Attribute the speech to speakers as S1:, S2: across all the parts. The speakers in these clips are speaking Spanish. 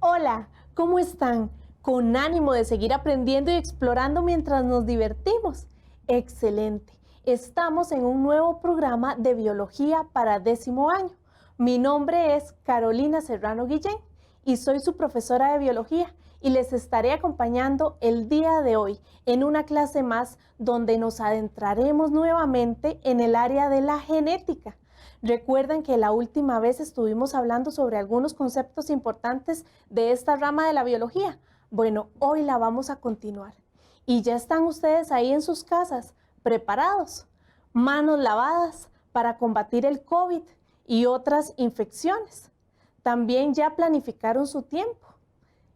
S1: Hola, ¿cómo están? ¿Con ánimo de seguir aprendiendo y explorando mientras nos divertimos? Excelente. Estamos en un nuevo programa de biología para 10º año. Mi nombre es Carolina Serrano Guillén y soy su profesora de biología y les estaré acompañando el día de hoy en una clase más donde nos adentraremos nuevamente en el área de la genética. Recuerden que la última vez estuvimos hablando sobre algunos conceptos importantes de esta rama de la biología. Bueno, hoy la vamos a continuar. Y ya están ustedes ahí en sus casas, preparados, manos lavadas para combatir el COVID y otras infecciones. También ya planificaron su tiempo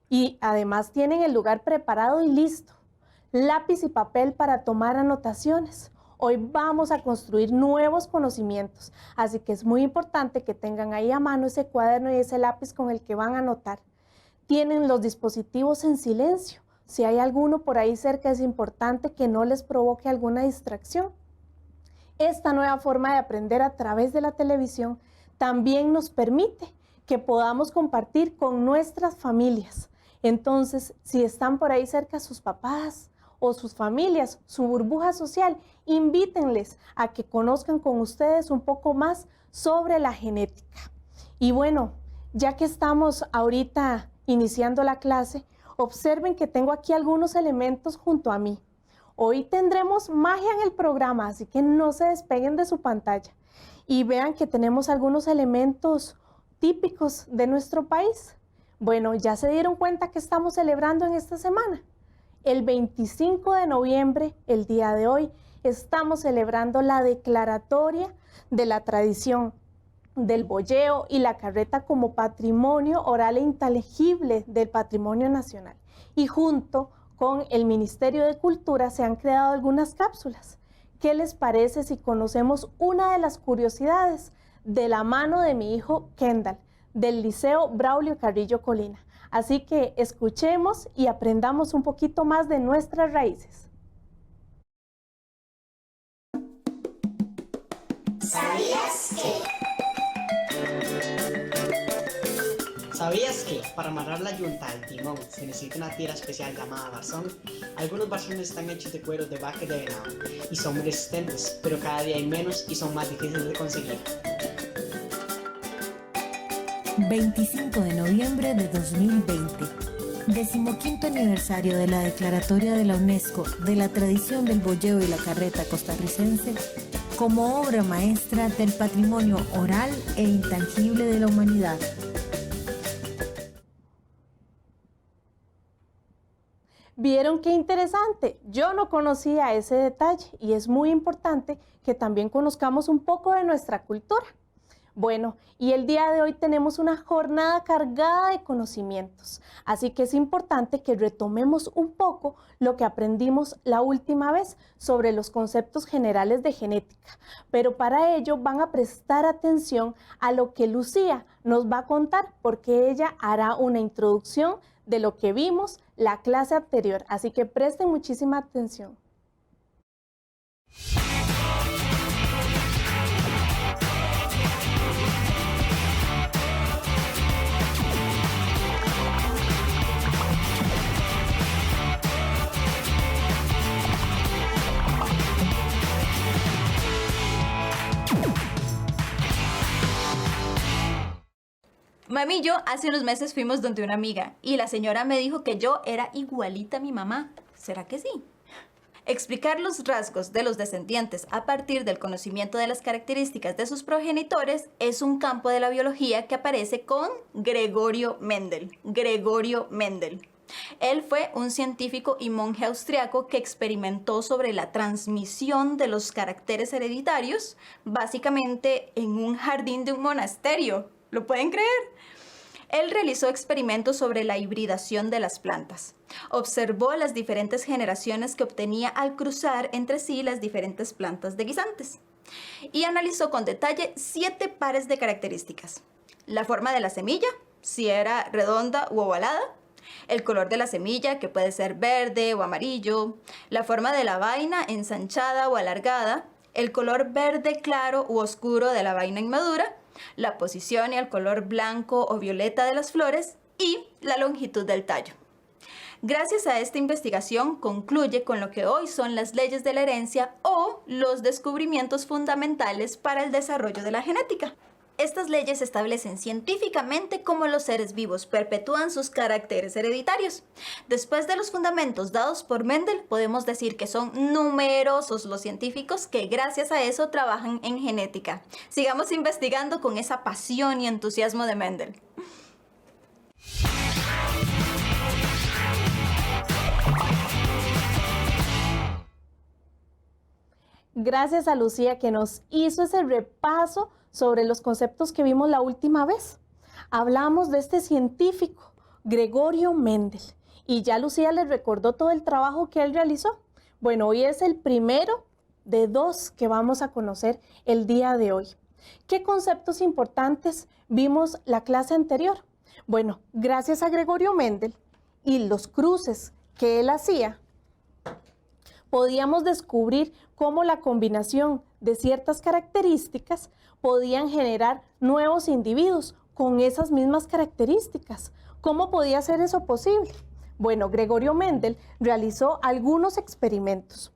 S1: y además tienen el lugar preparado y listo. Lápiz y papel para tomar anotaciones. Hoy vamos a construir nuevos conocimientos, así que es muy importante que tengan ahí a mano ese cuaderno y ese lápiz con el que van a anotar. Tienen los dispositivos en silencio. Si hay alguno por ahí cerca, es importante que no les provoque alguna distracción. Esta nueva forma de aprender a través de la televisión también nos permite que podamos compartir con nuestras familias. Entonces, si están por ahí cerca sus papás o sus familias, su burbuja social, invítenles a que conozcan con ustedes un poco más sobre la genética. Y bueno, ya que estamos ahorita iniciando la clase, observen que tengo aquí algunos elementos junto a mí. Hoy tendremos magia en el programa, así que no se despeguen de su pantalla. Y vean que tenemos algunos elementos típicos de nuestro país. Bueno, ¿ya se dieron cuenta que estamos celebrando en esta semana? El 25 de noviembre, el día de hoy, estamos celebrando la declaratoria de la tradición del boyeo y la carreta como patrimonio oral e intangible del patrimonio nacional. Y junto con el Ministerio de Cultura se han creado algunas cápsulas. ¿Qué les parece si conocemos una de las curiosidades de la mano de mi hijo Kendall, del Liceo Braulio Carrillo Colina? Así que escuchemos y aprendamos un poquito más de nuestras raíces.
S2: ¿Sabías que?
S3: ¿Sabías que para amarrar la yunta al timón se necesita una tira especial llamada barzón? Algunos barzones están hechos de cuero de vaca y de venado y son muy resistentes, pero cada día hay menos y son más difíciles de conseguir.
S4: 25 de noviembre de 2020, 15º aniversario de la declaratoria de la UNESCO de la tradición del boyeo y la carreta costarricense como obra maestra del patrimonio oral e intangible de la humanidad.
S1: ¿Vieron qué interesante? Yo no conocía ese detalle y es muy importante que también conozcamos un poco de nuestra cultura. Bueno, y el día de hoy tenemos una jornada cargada de conocimientos, así que es importante que retomemos un poco lo que aprendimos la última vez sobre los conceptos generales de genética, pero para ello van a prestar atención a lo que Lucía nos va a contar, porque ella hará una introducción de lo que vimos la clase anterior, así que presten muchísima atención.
S2: Mami y yo hace unos meses fuimos donde una amiga y la señora me dijo que yo era igualita a mi mamá. ¿Será que sí? Explicar los rasgos de los descendientes a partir del conocimiento de las características de sus progenitores es un campo de la biología que aparece con Gregorio Mendel. Gregorio Mendel. Él fue un científico y monje austriaco que experimentó sobre la transmisión de los caracteres hereditarios, básicamente en un jardín de un monasterio. ¿Lo pueden creer? Él realizó experimentos sobre la hibridación de las plantas. Observó las diferentes generaciones que obtenía al cruzar entre sí las diferentes plantas de guisantes. Y analizó con detalle 7 pares de características. La forma de la semilla, si era redonda u ovalada. El color de la semilla, que puede ser verde o amarillo. La forma de la vaina, ensanchada o alargada. El color verde claro u oscuro de la vaina inmadura. La posición y el color blanco o violeta de las flores y la longitud del tallo. Gracias a esta investigación concluye con lo que hoy son las leyes de la herencia o los descubrimientos fundamentales para el desarrollo de la genética. Estas leyes establecen científicamente cómo los seres vivos perpetúan sus caracteres hereditarios. Después de los fundamentos dados por Mendel, podemos decir que son numerosos los científicos que gracias a eso trabajan en genética. Sigamos investigando con esa pasión y entusiasmo de Mendel.
S1: Gracias a Lucía que nos hizo ese repaso sobre los conceptos que vimos la última vez. Hablamos de este científico, Gregorio Mendel, y ya Lucía les recordó todo el trabajo que él realizó. Bueno, hoy es el primero de 2 que vamos a conocer el día de hoy. ¿Qué conceptos importantes vimos la clase anterior? Bueno, gracias a Gregorio Mendel y los cruces que él hacía, podíamos descubrir cómo la combinación de ciertas características podían generar nuevos individuos con esas mismas características. ¿Cómo podía ser eso posible? Bueno, Gregorio Mendel realizó algunos experimentos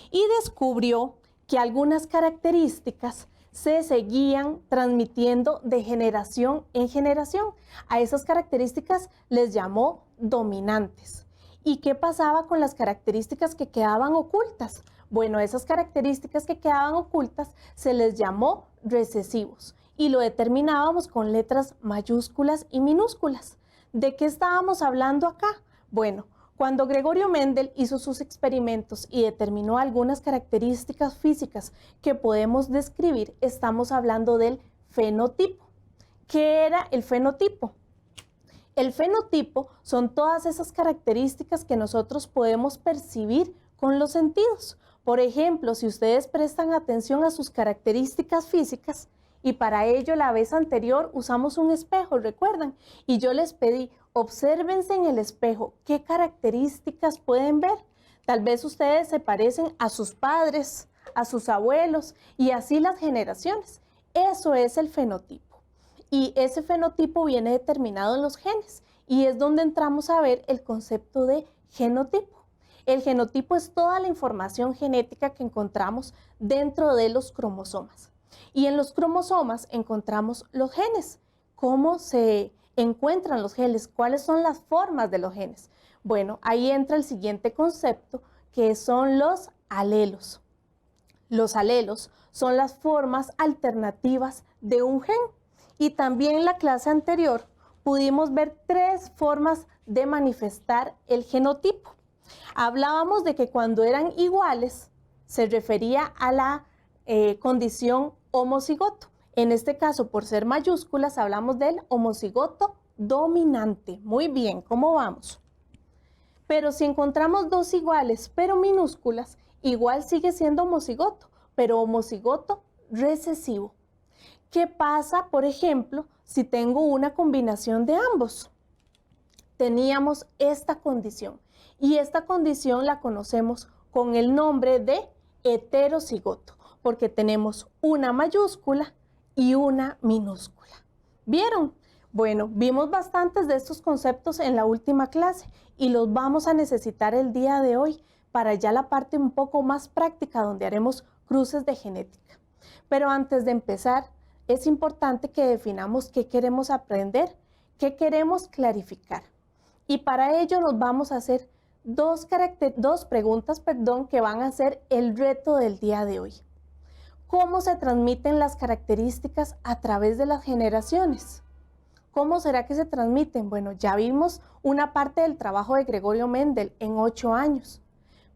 S1: y descubrió que algunas características se seguían transmitiendo de generación en generación. A esas características les llamó dominantes. ¿Y qué pasaba con las características que quedaban ocultas? Bueno, esas características que quedaban ocultas se les llamó recesivos y lo determinábamos con letras mayúsculas y minúsculas. ¿De qué estábamos hablando acá? Bueno, cuando Gregorio Mendel hizo sus experimentos y determinó algunas características físicas que podemos describir, estamos hablando del fenotipo. ¿Qué era el fenotipo? El fenotipo son todas esas características que nosotros podemos percibir con los sentidos. Por ejemplo, si ustedes prestan atención a sus características físicas, y para ello la vez anterior usamos un espejo, ¿recuerdan? Y yo les pedí, obsérvense en el espejo, ¿qué características pueden ver? Tal vez ustedes se parecen a sus padres, a sus abuelos y así las generaciones. Eso es el fenotipo. Y ese fenotipo viene determinado en los genes y es donde entramos a ver el concepto de genotipo. El genotipo es toda la información genética que encontramos dentro de los cromosomas. Y en los cromosomas encontramos los genes. ¿Cómo se encuentran los genes? ¿Cuáles son las formas de los genes? Bueno, ahí entra el siguiente concepto, que son los alelos. Los alelos son las formas alternativas de un gen. Y también en la clase anterior pudimos ver 3 formas de manifestar el genotipo. Hablábamos de que cuando eran iguales se refería a la condición homocigoto. En este caso, por ser mayúsculas, hablamos del homocigoto dominante. Muy bien, ¿cómo vamos? Pero si encontramos 2 iguales, pero minúsculas, igual sigue siendo homocigoto, pero homocigoto recesivo. ¿Qué pasa, por ejemplo, si tengo una combinación de ambos? Teníamos esta condición y esta condición la conocemos con el nombre de heterocigoto, porque tenemos una mayúscula y una minúscula. ¿Vieron? Bueno, vimos bastantes de estos conceptos en la última clase y los vamos a necesitar el día de hoy para ya la parte un poco más práctica donde haremos cruces de genética. Pero antes de empezar, es importante que definamos qué queremos aprender, qué queremos clarificar. Y para ello nos vamos a hacer dos preguntas que van a ser el reto del día de hoy. ¿Cómo se transmiten las características a través de las generaciones? ¿Cómo será que se transmiten? Bueno, ya vimos una parte del trabajo de Gregorio Mendel en 8 años,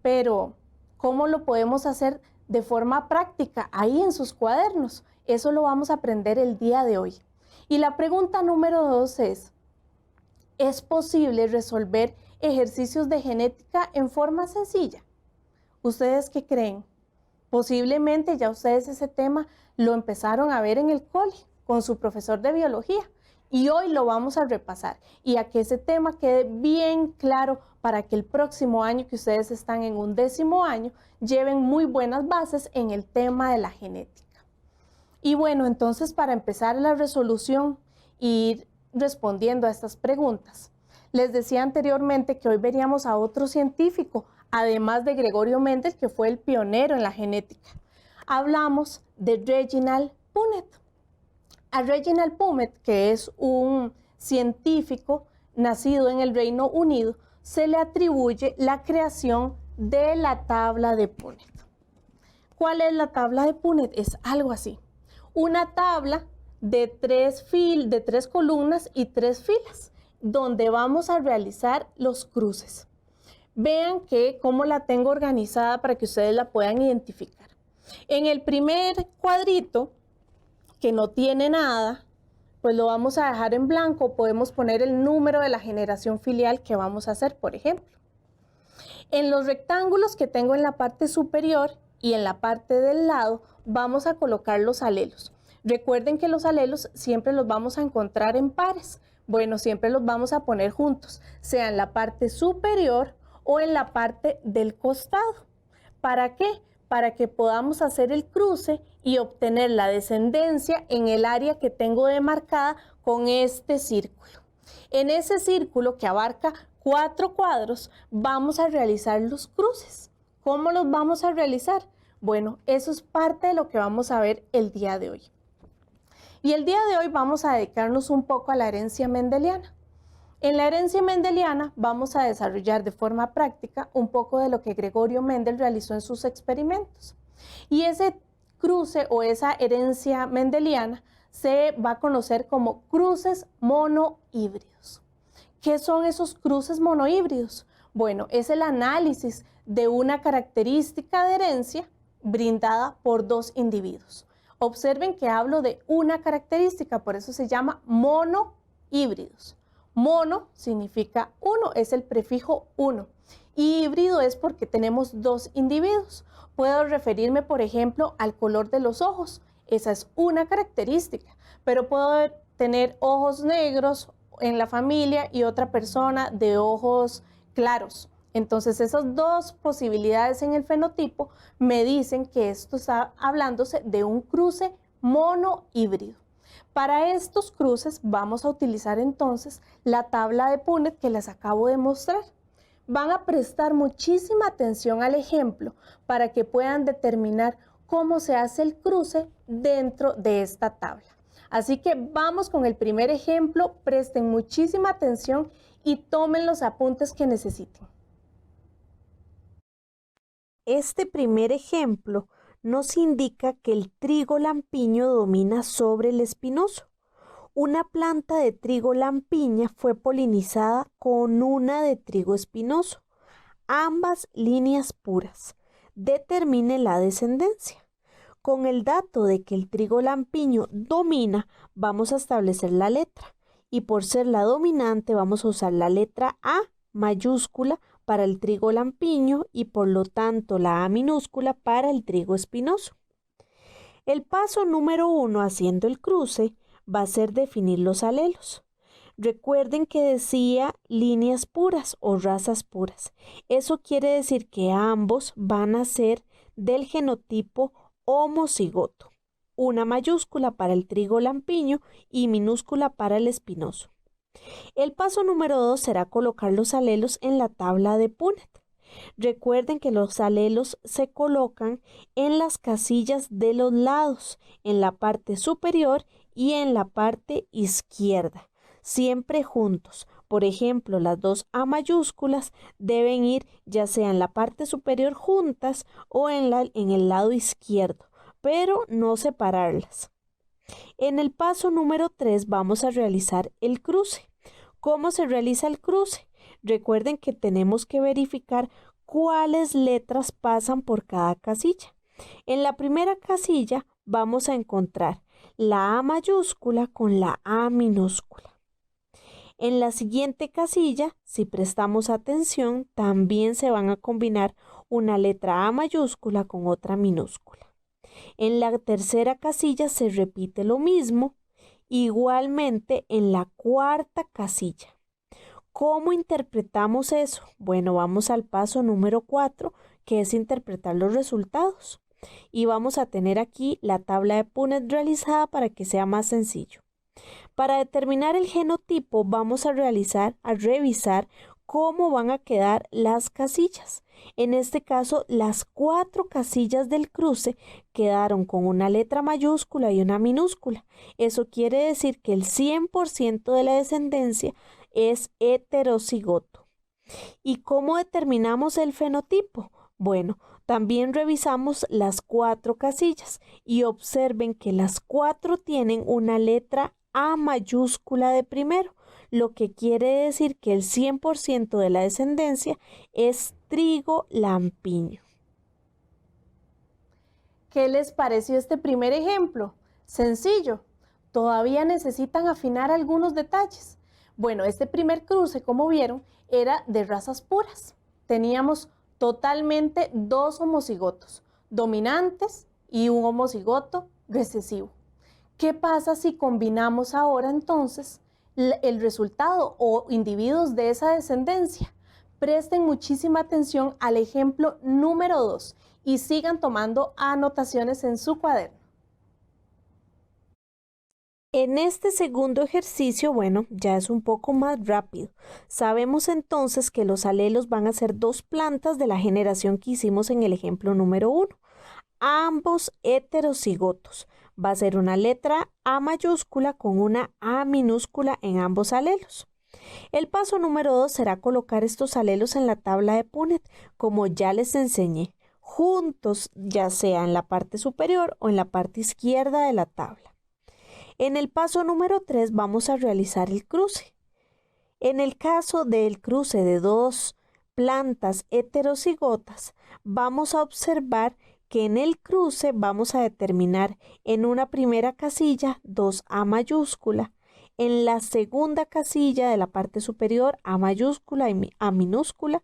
S1: pero ¿cómo lo podemos hacer de forma práctica ahí en sus cuadernos? Eso lo vamos a aprender el día de hoy. Y la pregunta número 2 es, ¿Es posible resolver ejercicios de genética en forma sencilla? ¿Ustedes qué creen? Posiblemente ya ustedes ese tema lo empezaron a ver en el cole con su profesor de biología y hoy lo vamos a repasar y a que ese tema quede bien claro para que el próximo año que ustedes están en un 10º año lleven muy buenas bases en el tema de la genética. Y bueno, entonces para empezar la resolución e ir respondiendo a estas preguntas, les decía anteriormente que hoy veríamos a otro científico, además de Gregorio Mendel, que fue el pionero en la genética. Hablamos de Reginald Punnett. A Reginald Punnett, que es un científico nacido en el Reino Unido, se le atribuye la creación de la tabla de Punnett. ¿Cuál es la tabla de Punnett? Es algo así. Una tabla de tres columnas y 3 filas, donde vamos a realizar los cruces. Vean cómo la tengo organizada para que ustedes la puedan identificar. En el primer cuadrito, que no tiene nada, pues lo vamos a dejar en blanco. Podemos poner el número de la generación filial que vamos a hacer, por ejemplo. En los rectángulos que tengo en la parte superior y en la parte del lado, vamos a colocar los alelos. Recuerden que los alelos siempre los vamos a encontrar en pares. Bueno, siempre los vamos a poner juntos, sea en la parte superior o en la parte del costado. ¿Para qué? Para que podamos hacer el cruce y obtener la descendencia en el área que tengo demarcada con este círculo. En ese círculo que abarca 4 cuadros, vamos a realizar los cruces. ¿Cómo los vamos a realizar? Bueno, eso es parte de lo que vamos a ver el día de hoy. Y el día de hoy vamos a dedicarnos un poco a la herencia mendeliana. En la herencia mendeliana vamos a desarrollar de forma práctica un poco de lo que Gregorio Mendel realizó en sus experimentos. Y ese cruce o esa herencia mendeliana se va a conocer como cruces monohíbridos. ¿Qué son esos cruces monohíbridos? Bueno, es el análisis de una característica de herencia brindada por 2 individuos. Observen que hablo de una característica, por eso se llama monohíbridos. Mono significa uno, es el prefijo uno. Y híbrido es porque tenemos 2 individuos. Puedo referirme, por ejemplo, al color de los ojos. Esa es una característica. Pero puedo tener ojos negros en la familia y otra persona de ojos claros. Entonces, esas 2 posibilidades en el fenotipo me dicen que esto está hablándose de un cruce monohíbrido. Para estos cruces vamos a utilizar entonces la tabla de Punnett que les acabo de mostrar. Van a prestar muchísima atención al ejemplo para que puedan determinar cómo se hace el cruce dentro de esta tabla. Así que vamos con el primer ejemplo, presten muchísima atención y tomen los apuntes que necesiten.
S5: Este primer ejemplo nos indica que el trigo lampiño domina sobre el espinoso. Una planta de trigo lampiña fue polinizada con una de trigo espinoso, ambas líneas puras. Determine la descendencia. Con el dato de que el trigo lampiño domina, vamos a establecer la letra y por ser la dominante vamos a usar la letra A mayúscula para el trigo lampiño y por lo tanto la A minúscula para el trigo espinoso. El paso número 1 haciendo el cruce va a ser definir los alelos. Recuerden que decía líneas puras o razas puras. Eso quiere decir que ambos van a ser del genotipo homocigoto. Una mayúscula para el trigo lampiño y minúscula para el espinoso. El paso número 2 será colocar los alelos en la tabla de Punnett. Recuerden que los alelos se colocan en las casillas de los lados, en la parte superior y en la parte izquierda, siempre juntos. Por ejemplo, las 2 A mayúsculas deben ir ya sea en la parte superior juntas o en el lado izquierdo, pero no separarlas. En el paso número 3 vamos a realizar el cruce. ¿Cómo se realiza el cruce? Recuerden que tenemos que verificar cuáles letras pasan por cada casilla. En la primera casilla vamos a encontrar la A mayúscula con la A minúscula. En la siguiente casilla, si prestamos atención, también se van a combinar una letra A mayúscula con otra minúscula. En la tercera casilla se repite lo mismo, igualmente en la cuarta casilla. ¿Cómo interpretamos eso? Bueno, vamos al paso número 4, que es interpretar los resultados. Y vamos a tener aquí la tabla de Punnett realizada para que sea más sencillo. Para determinar el genotipo vamos a revisar cómo van a quedar las casillas. En este caso, las 4 casillas del cruce quedaron con una letra mayúscula y una minúscula. Eso quiere decir que el 100% de la descendencia es heterocigoto. ¿Y cómo determinamos el fenotipo? Bueno, también revisamos las 4 casillas y observen que las 4 tienen una letra A mayúscula de primero, lo que quiere decir que el 100% de la descendencia es trigo lampiño.
S1: ¿Qué les pareció este primer ejemplo? Sencillo. Todavía necesitan afinar algunos detalles. Bueno, este primer cruce, como vieron, era de razas puras. Teníamos totalmente 2 homocigotos dominantes y un homocigoto recesivo. ¿Qué pasa si combinamos ahora entonces el resultado o individuos de esa descendencia? Presten muchísima atención al ejemplo número 2 y sigan tomando anotaciones en su cuaderno.
S5: En este segundo ejercicio, bueno, ya es un poco más rápido. Sabemos entonces que los alelos van a ser 2 plantas de la generación que hicimos en el ejemplo número 1. Ambos heterocigotos. Va a ser una letra A mayúscula con una A minúscula en ambos alelos. El paso número 2 será colocar estos alelos en la tabla de Punnett, como ya les enseñé, juntos, ya sea en la parte superior o en la parte izquierda de la tabla. En el paso número 3 vamos a realizar el cruce. En el caso del cruce de 2 plantas heterocigotas, vamos a observar que en el cruce vamos a determinar en una primera casilla 2A mayúscula, en la segunda casilla de la parte superior A mayúscula y A minúscula,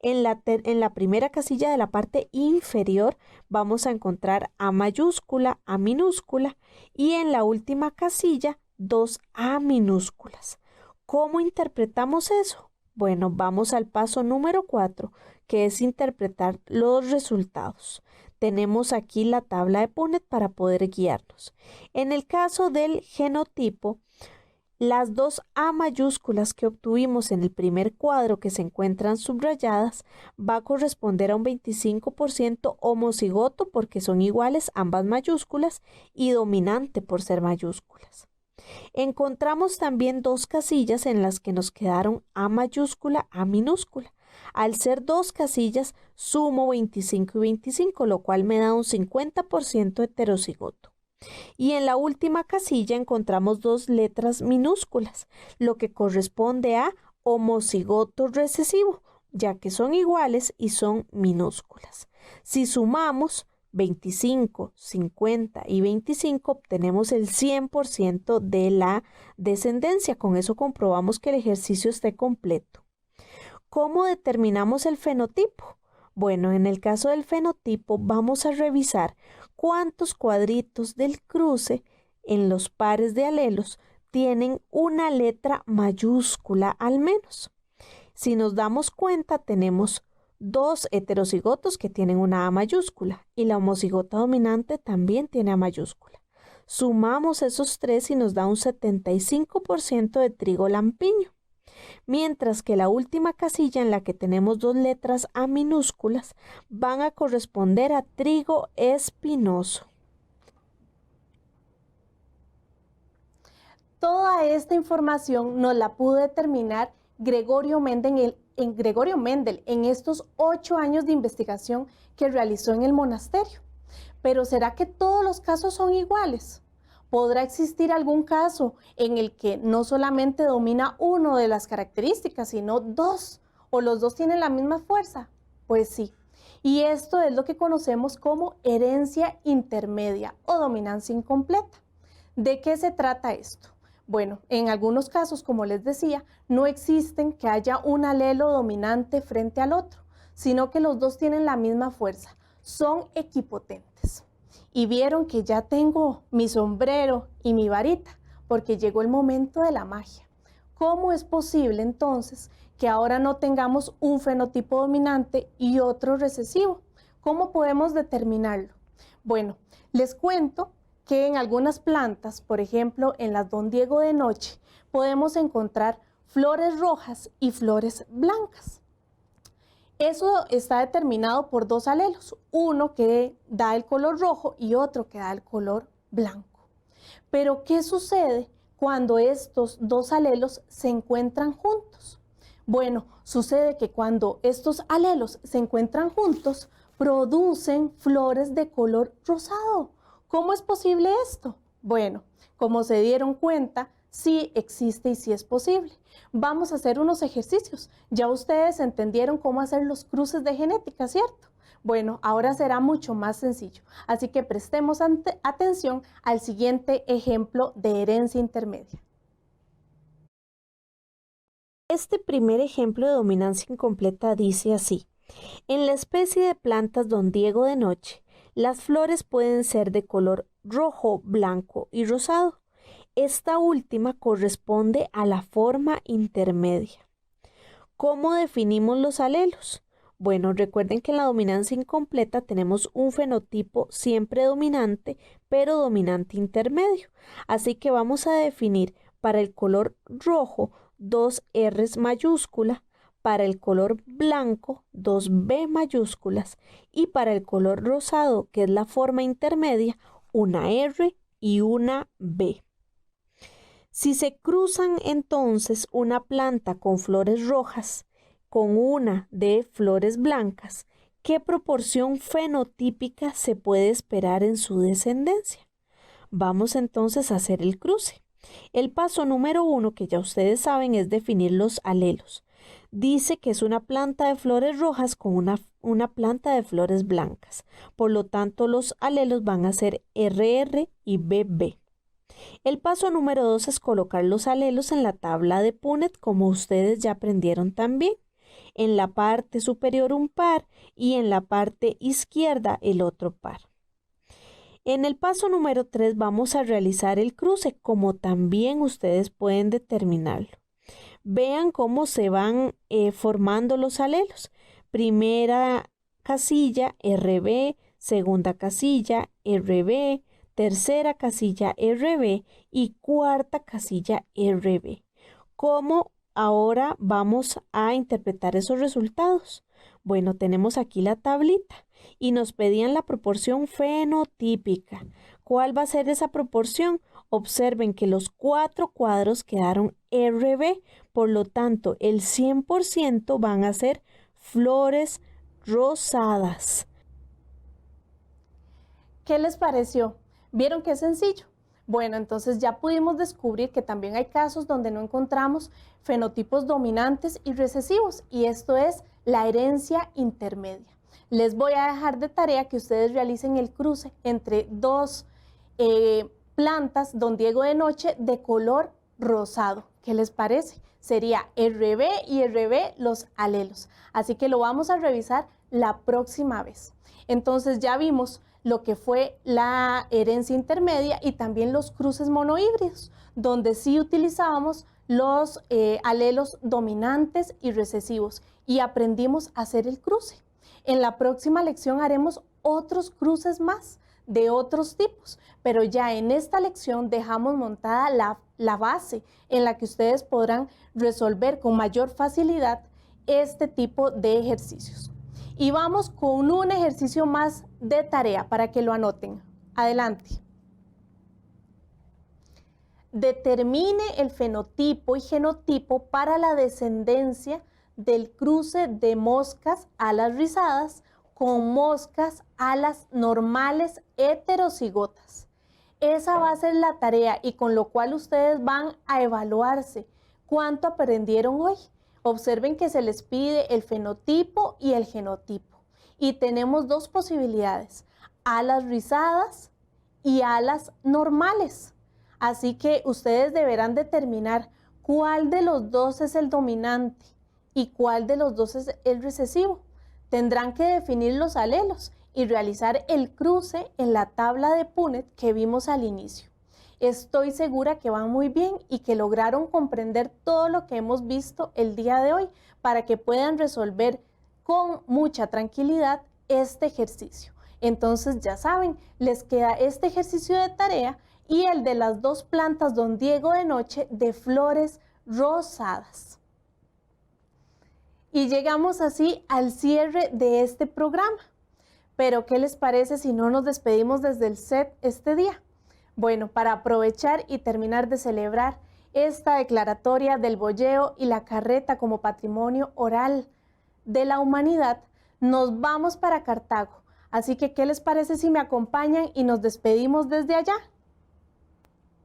S5: en la primera casilla de la parte inferior vamos a encontrar A mayúscula, A minúscula y en la última casilla 2A minúsculas. ¿Cómo interpretamos eso? Bueno, vamos al paso número 4, que es interpretar los resultados. Tenemos aquí la tabla de Punnett para poder guiarnos. En el caso del genotipo, las 2 A mayúsculas que obtuvimos en el primer cuadro que se encuentran subrayadas va a corresponder a un 25% homocigoto porque son iguales ambas mayúsculas y dominante por ser mayúsculas. Encontramos también 2 casillas en las que nos quedaron A mayúscula, A minúscula. Al ser 2 casillas, sumo 25 y 25, lo cual me da un 50% heterocigoto. Y en la última casilla encontramos 2 letras minúsculas, lo que corresponde a homocigoto recesivo, ya que son iguales y son minúsculas. Si sumamos 25, 50 y 25, obtenemos el 100% de la descendencia. Con eso comprobamos que el ejercicio esté completo. ¿Cómo determinamos el fenotipo? Bueno, en el caso del fenotipo vamos a revisar cuántos cuadritos del cruce en los pares de alelos tienen una letra mayúscula al menos. Si nos damos cuenta, tenemos 2 heterocigotos que tienen una A mayúscula y la homocigota dominante también tiene A mayúscula. Sumamos esos 3 y nos da un 75% de trigo lampiño. Mientras que la última casilla en la que tenemos 2 letras A minúsculas van a corresponder a trigo espinoso.
S1: Toda esta información nos la pudo determinar Gregorio Mendel en estos 8 años de investigación que realizó en el monasterio. Pero ¿será que todos los casos son iguales? ¿Podrá existir algún caso en el que no solamente domina uno de las características, sino 2, o los 2 tienen la misma fuerza? Pues sí, y esto es lo que conocemos como herencia intermedia o dominancia incompleta. ¿De qué se trata esto? Bueno, en algunos casos, como les decía, no existen que haya un alelo dominante frente al otro, sino que los dos tienen la misma fuerza, son equipotentes. Y vieron que ya tengo mi sombrero y mi varita, porque llegó el momento de la magia. ¿Cómo es posible entonces que ahora no tengamos un fenotipo dominante y otro recesivo? ¿Cómo podemos determinarlo? Bueno, les cuento que en algunas plantas, por ejemplo en las Don Diego de noche, podemos encontrar flores rojas y flores blancas. Eso está determinado por dos alelos, uno que da el color rojo y otro que da el color blanco. Pero ¿qué sucede cuando estos dos alelos se encuentran juntos? Bueno, sucede que cuando estos alelos se encuentran juntos, producen flores de color rosado. ¿Cómo es posible esto? Bueno, como se dieron cuenta, sí existe y sí es posible. Vamos a hacer unos ejercicios. Ya ustedes entendieron cómo hacer los cruces de genética, ¿cierto? Bueno, ahora será mucho más sencillo. Así que prestemos atención al siguiente ejemplo de herencia intermedia.
S5: Este primer ejemplo de dominancia incompleta dice así: en la especie de plantas Don Diego de noche, las flores pueden ser de color rojo, blanco y rosado. Esta última corresponde a la forma intermedia. ¿Cómo definimos los alelos? Bueno, recuerden que en la dominancia incompleta tenemos un fenotipo siempre dominante, pero dominante intermedio. Así que vamos a definir para el color rojo 2 R's mayúscula, para el color blanco 2 B mayúsculas y para el color rosado, que es la forma intermedia, una R y una B. Si se cruzan entonces una planta con flores rojas con una de flores blancas, ¿qué proporción fenotípica se puede esperar en su descendencia? Vamos entonces a hacer el cruce. El paso número 1, que ya ustedes saben, es definir los alelos. Dice que es una planta de flores rojas con una planta de flores blancas. Por lo tanto, los alelos van a ser RR y BB. El paso número 2 es colocar los alelos en la tabla de Punnett, como ustedes ya aprendieron también. En la parte superior un par y en la parte izquierda el otro par. En el paso número 3 vamos a realizar el cruce, como también ustedes pueden determinarlo. Vean cómo se van formando los alelos. Primera casilla RB, segunda casilla RB, tercera casilla RB y cuarta casilla RB. ¿Cómo ahora vamos a interpretar esos resultados? Bueno, tenemos aquí la tablita y nos pedían la proporción fenotípica. ¿Cuál va a ser esa proporción? Observen que los 4 cuadros quedaron RB, por lo tanto el 100% van a ser flores rosadas.
S1: ¿Qué les pareció? ¿Vieron qué sencillo? Bueno, entonces ya pudimos descubrir que también hay casos donde no encontramos fenotipos dominantes y recesivos, y esto es la herencia intermedia. Les voy a dejar de tarea que ustedes realicen el cruce entre dos plantas Don Diego de noche de color rosado. ¿Qué les parece? Sería RB y RB los alelos. Así que lo vamos a revisar la próxima vez. Entonces ya vimos lo que fue la herencia intermedia y también los cruces monohíbridos, donde sí utilizábamos los alelos dominantes y recesivos y aprendimos a hacer el cruce. En la próxima lección haremos otros cruces más de otros tipos, pero ya en esta lección dejamos montada la base en la que ustedes podrán resolver con mayor facilidad este tipo de ejercicios. Y vamos con un ejercicio más de tarea para que lo anoten. Adelante. Determine el fenotipo y genotipo para la descendencia del cruce de moscas alas rizadas con moscas alas normales heterocigotas. Esa va a ser la tarea y con lo cual ustedes van a evaluarse cuánto aprendieron hoy. Observen que se les pide el fenotipo y el genotipo. Y tenemos dos posibilidades, alas rizadas y alas normales. Así que ustedes deberán determinar cuál de los dos es el dominante y cuál de los dos es el recesivo. Tendrán que definir los alelos y realizar el cruce en la tabla de Punnett que vimos al inicio. Estoy segura que van muy bien y que lograron comprender todo lo que hemos visto el día de hoy para que puedan resolver con mucha tranquilidad este ejercicio. Entonces ya saben, les queda este ejercicio de tarea y el de las dos plantas Don Diego de noche de flores rosadas. Y llegamos así al cierre de este programa. Pero ¿qué les parece si no nos despedimos desde el set este día? Bueno, para aprovechar y terminar de celebrar esta declaratoria del boyeo y la carreta como patrimonio oral de la humanidad, nos vamos para Cartago. Así que, ¿qué les parece si me acompañan y nos despedimos desde allá?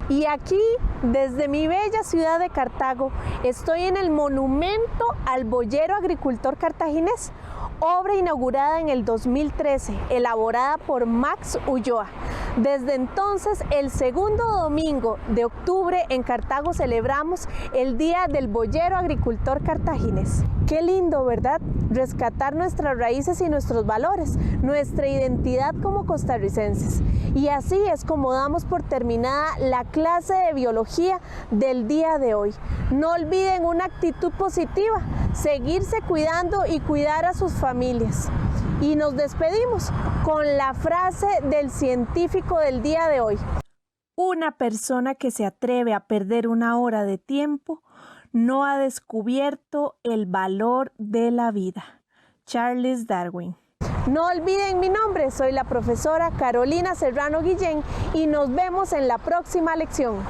S1: Y aquí, desde mi bella ciudad de Cartago, estoy en el monumento al boyero agricultor cartaginés, obra inaugurada en el 2013, elaborada por Max Ulloa. Desde entonces, el segundo domingo de octubre en Cartago celebramos el Día del Boyero Agricultor Cartaginés. Qué lindo, ¿verdad? Rescatar nuestras raíces y nuestros valores, nuestra identidad como costarricenses. Y así es como damos por terminada la clase de biología del día de hoy. No olviden una actitud positiva, seguirse cuidando y cuidar a sus familias. Y nos despedimos con la frase del científico del día de hoy. Una persona que se atreve a perder una hora de tiempo no ha descubierto el valor de la vida. Charles Darwin. No olviden mi nombre, soy la profesora Carolina Serrano Guillén y nos vemos en la próxima lección.